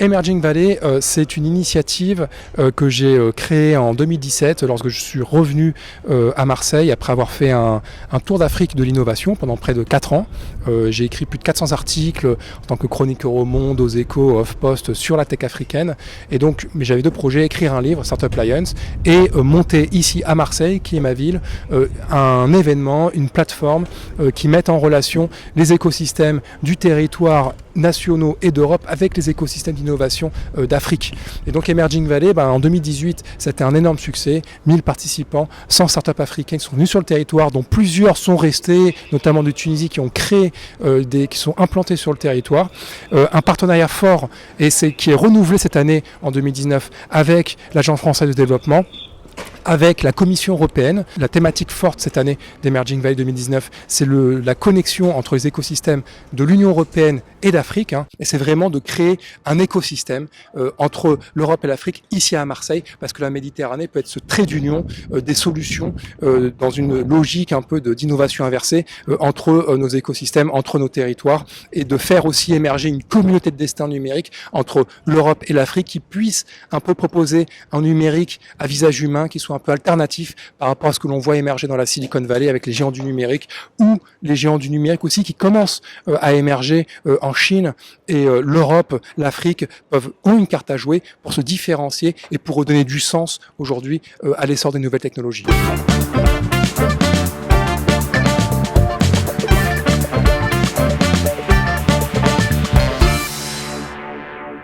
Emerging Valley, c'est une initiative que j'ai créée en 2017 lorsque je suis revenu à Marseille après avoir fait un tour d'Afrique de l'innovation pendant près de 4 ans. J'ai écrit plus de 400 articles en tant que chroniqueur au Monde, aux Échos, au HuffPost sur la tech africaine. Et donc j'avais 2 projets, écrire un livre, Startup Lions, et monter ici à Marseille, qui est ma ville, un événement, une plateforme qui mette en relation les écosystèmes du territoire nationaux et d'Europe avec les écosystèmes d'innovation d'Afrique. Et donc Emerging Valley, en 2018, c'était un énorme succès, 1000 participants, 100 startups africaines qui sont venues sur le territoire, dont plusieurs sont restés, notamment de Tunisie, qui ont créé, qui sont implantés sur le territoire. Un partenariat fort qui est renouvelé cette année en 2019 avec l'Agence française de développement, avec la Commission européenne. La thématique forte cette année d'Emerging Valley 2019, c'est la connexion entre les écosystèmes de l'Union européenne et d'Afrique. Et c'est vraiment de créer un écosystème entre l'Europe et l'Afrique ici à Marseille, parce que la Méditerranée peut être ce trait d'union des solutions dans une logique un peu d'innovation inversée entre nos écosystèmes, entre nos territoires, et de faire aussi émerger une communauté de destin numérique entre l'Europe et l'Afrique qui puisse un peu proposer un numérique à visage humain qui soit un peu alternatif par rapport à ce que l'on voit émerger dans la Silicon Valley avec les géants du numérique, ou les géants du numérique aussi qui commencent à émerger en Chine. Et l'Europe, l'Afrique ont une carte à jouer pour se différencier et pour redonner du sens aujourd'hui à l'essor des nouvelles technologies.